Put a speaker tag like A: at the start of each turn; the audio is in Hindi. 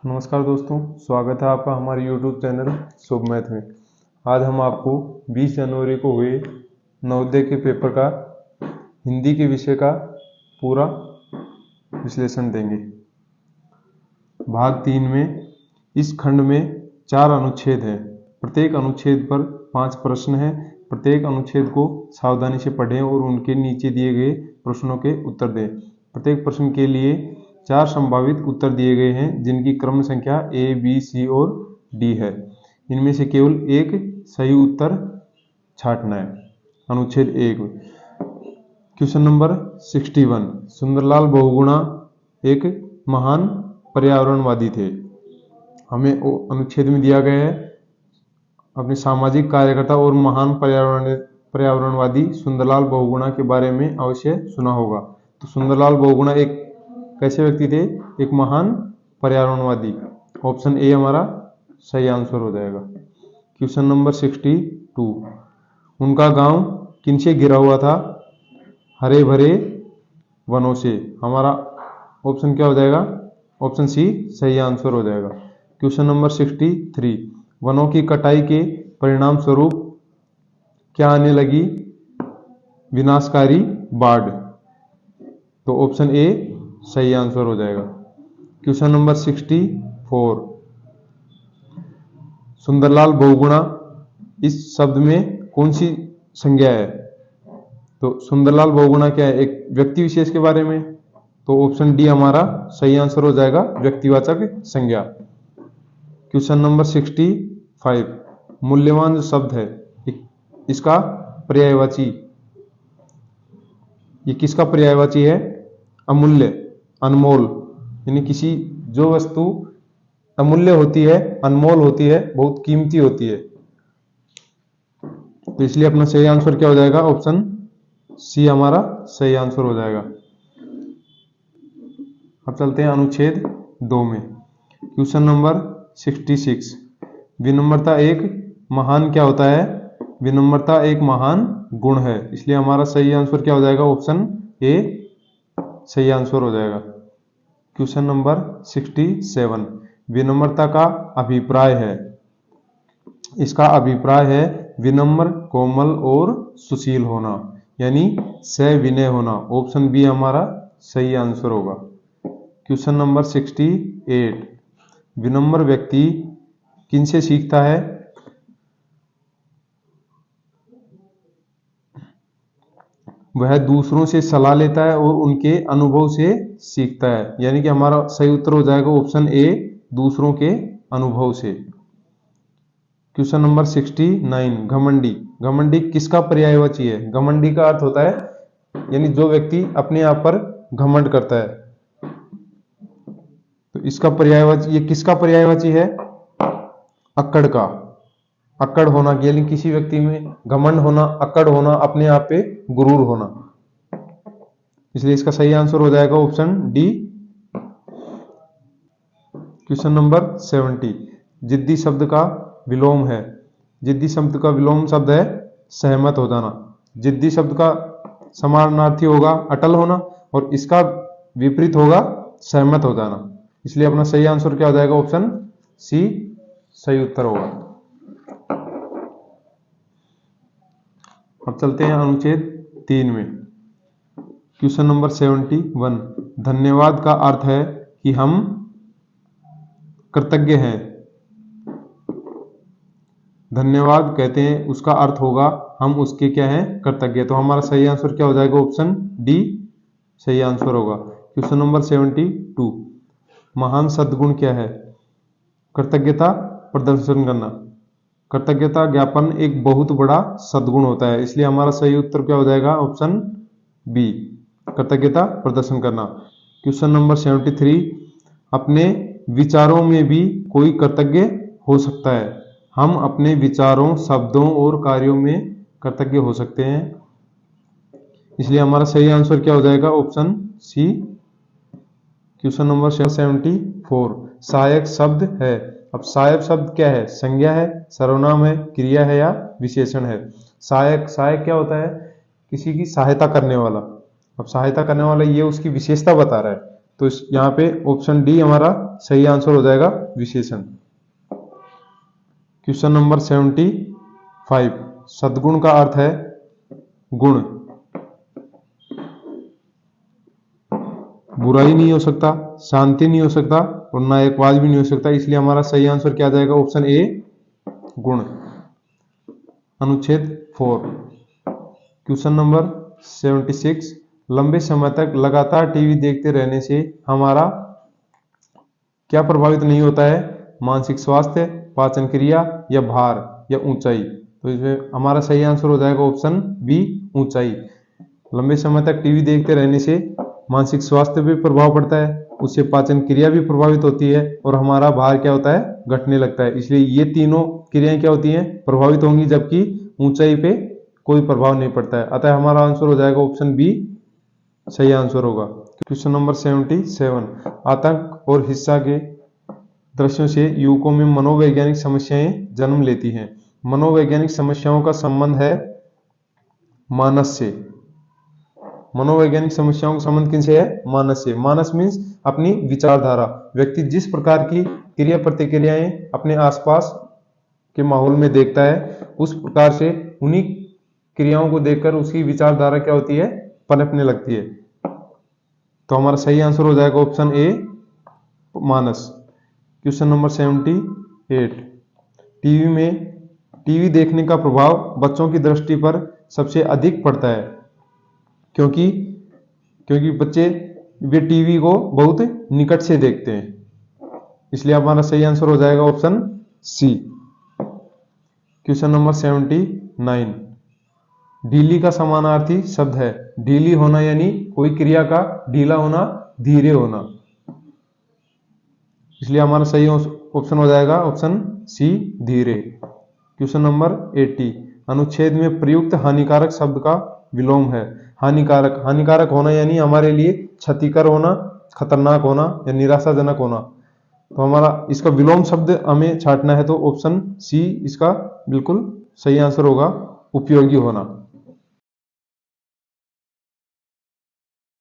A: नमस्कार दोस्तों, स्वागत है आपका हमारे YouTube चैनल शुभ मैथ में। आज हम आपको 20 जनवरी को हुए नवोदय के पेपर का हिंदी के विषय का पूरा विश्लेषण देंगे। भाग 3 में इस खंड में 4 अनुच्छेद हैं। प्रत्येक अनुच्छेद पर 5 प्रश्न हैं। प्रत्येक अनुच्छेद को सावधानी से पढ़ें और उनके नीचे दिए गए प्रश्नों के उत्तर दें। प्रत्येक प्रश्न के लिए 4 संभावित उत्तर दिए गए हैं, जिनकी क्रम संख्या A, B, C और D है। इनमें से केवल एक सही उत्तर छांटना है। अनुच्छेद 1, क्वेश्चन नंबर 61। सुंदरलाल बहुगुणा एक महान पर्यावरणवादी थे। हमें अनुच्छेद में दिया गया है अपने सामाजिक कार्यकर्ता और महान पर्यावरणवादी सुंदरलाल बहुगुणा के बारे में अवश्य सुना होगा। तो सुंदरलाल बहुगुणा एक कैसे व्यक्ति थे? एक महान पर्यावरणवादी। ऑप्शन ए हमारा सही आंसर हो जाएगा। Question number 62। उनका गांव किनसे घिरा हुआ था? हरे भरे वनों से। हमारा ऑप्शन क्या हो जाएगा? ऑप्शन सी सही आंसर हो जाएगा। Question number 63। वनों की कटाई के परिणाम स्वरूप क्या आने लगी? विनाशकारी बाढ़। तो ऑप्शन ए सही आंसर हो जाएगा। Question number 64। सुंदरलाल बहुगुणा इस शब्द में कौन सी संज्ञा है? तो सुंदरलाल बहुगुणा क्या है? एक व्यक्ति विशेष के बारे में। तो ऑप्शन डी हमारा सही आंसर हो जाएगा, व्यक्तिवाचक संज्ञा। Question number 65। मूल्यवान जो शब्द है इसका पर्यायवाची, ये किसका पर्यायवाची है? अमूल्य, अनमोल। यानी किसी जो वस्तु अमूल्य होती है, अनमोल होती है, बहुत कीमती होती है। तो इसलिए अपना सही आंसर क्या हो जाएगा? ऑप्शन सी हमारा सही आंसर हो जाएगा। अब चलते हैं अनुच्छेद 2 में। Question number 66। विनम्रता एक महान क्या होता है? विनम्रता एक महान गुण है। इसलिए हमारा सही आंसर क्या हो जाएगा? ऑप्शन ए सही आंसर हो जाएगा। Question number 67। विनम्रता का अभिप्राय है। इसका अभिप्राय है विनम्र, कोमल और सुशील होना, यानी सविनय होना। ऑप्शन बी हमारा सही आंसर होगा। Question number 68। विनम्र व्यक्ति किनसे सीखता है? वह दूसरों से सलाह लेता है और उनके अनुभव से सीखता है। यानी कि हमारा सही उत्तर हो जाएगा ऑप्शन ए, दूसरों के अनुभव से। Question number 69। घमंडी। घमंडी किसका पर्यायवाची है? घमंडी का अर्थ होता है यानी जो व्यक्ति अपने आप पर घमंड करता है। तो इसका पर्यायवाची, ये किसका पर्यायवाची है? अक्कड़ का। अक्कड़ होना, यानी किसी व्यक्ति में घमंड होना, अक्कड़ होना, अपने आप पे गुरूर होना। इसलिए इसका सही आंसर हो जाएगा ऑप्शन डी। Question number 70। जिद्दी शब्द का विलोम है। जिद्दी शब्द का विलोम शब्द है सहमत हो जाना। जिद्दी शब्द का समानार्थी होगा अटल होना और इसका विपरीत होगा सहमत हो जाना। इसलिए अपना सही आंसर क्या हो जाएगा? ऑप्शन सी सही उत्तर होगा। अब चलते हैं अनुच्छेद 3 में। Question number 71। धन्यवाद का अर्थ है कि हम कृतज्ञ हैं। धन्यवाद कहते हैं, उसका अर्थ होगा हम उसके क्या हैं? कृतज्ञ। तो हमारा सही आंसर क्या हो जाएगा? ऑप्शन डी सही आंसर होगा। Question number 72। महान सद्गुण क्या है? कृतज्ञता प्रदर्शन करना। कृतज्ञता ज्ञापन एक बहुत बड़ा सद्गुण होता है। इसलिए हमारा सही उत्तर क्या हो जाएगा? ऑप्शन बी, कृतज्ञता प्रदर्शन करना। Question number 73। अपने विचारों में भी कोई कृतज्ञ हो सकता है। हम अपने विचारों, शब्दों और कार्यों में कृतज्ञ हो सकते हैं। इसलिए हमारा सही आंसर क्या हो जाएगा? Option C. Question number 74। सहायक शब्द है। अब सहायक शब्द क्या है? संज्ञा है, सर्वनाम है, क्रिया है या विशेषण है? सहायक, सहायक क्या होता है? किसी की सहायता करने वाला। अब सहायता करने वाला ये उसकी विशेषता बता रहा है। तो यहाँ पे ऑप्शन डी हमारा सही आंसर हो जाएगा, विशेषण। क्वेश्चन नंबर 75, सद्गुण का अर्थ है गुण। बुराई नहीं हो सकता, शांति नहीं हो सकता और नायकवाद भी नहीं हो सकता, इसलिए हमारा सही आंसर क्या जाएगा, ऑप्शन ए गुण। अनुच्छेद 4, क्वेश्चन नंबर 76, लंबे समय तक लगातार टीवी देखते रहने से हमारा क्या प्रभावित नहीं होता है, मानसिक स्वास्थ्य, पाचन क्रिया या भार या ऊंचाई। तो इसमें हमारा सही आंसर हो जाएगा ऑप्शन बी, ऊंचाई। लंबे समय तक टीवी देखते रहने से मानसिक स्वास्थ्य भी प्रभाव पड़ता है, उससे पाचन क्रिया भी प्रभावित होती है और हमारा भार क्या होता है, घटने लगता है। इसलिए ये तीनों क्रियाएं क्या होती हैं, प्रभावित होंगी, जबकि ऊंचाई पे कोई प्रभाव नहीं पड़ता है। अतः हमारा आंसर हो जाएगा ऑप्शन बी, सही आंसर होगा। क्वेश्चन नंबर 77, आतंक और हिंसा के दृश्यों से युवकों में मनोवैज्ञानिक समस्याएं जन्म लेती हैं। मनोवैज्ञानिक समस्याओं का संबंध है मानस से। मनोवैज्ञानिक समस्याओं का संबंध किनसे है, मानस से। मानस मीन्स अपनी विचारधारा। व्यक्ति जिस प्रकार की क्रिया प्रतिक्रियाएं अपने आसपास के माहौल में देखता है, उस प्रकार से उन्हीं क्रियाओं को देखकर उसकी विचारधारा क्या होती है, पनपने लगती है। तो हमारा सही आंसर हो जाएगा option A, Manas. Question number 78, TV देखने का प्रभाव बच्चों की दृष्टि पर सबसे अधिक पड़ता है, क्योंकि बच्चे वे टीवी को बहुत निकट से देखते हैं, इसलिए हमारा सही आंसर हो जाएगा ऑप्शन सी। क्वेश्चन नंबर 79, ढीली का समानार्थी शब्द है। ढीली होना यानी कोई क्रिया का ढीला होना, धीरे होना, इसलिए हमारा सही ऑप्शन हो जाएगा ऑप्शन सी, धीरे। क्वेश्चन नंबर 80, अनुच्छेद में प्रयुक्त हानिकारक शब्द का विलोम है। हानिकारक होना यानी हमारे लिए क्षतिकर होना, खतरनाक होना या निराशाजनक होना। तो हमारा इसका विलोम शब्द हमें छांटना है, तो ऑप्शन सी इसका बिल्कुल सही आंसर होगा, उपयोगी होना।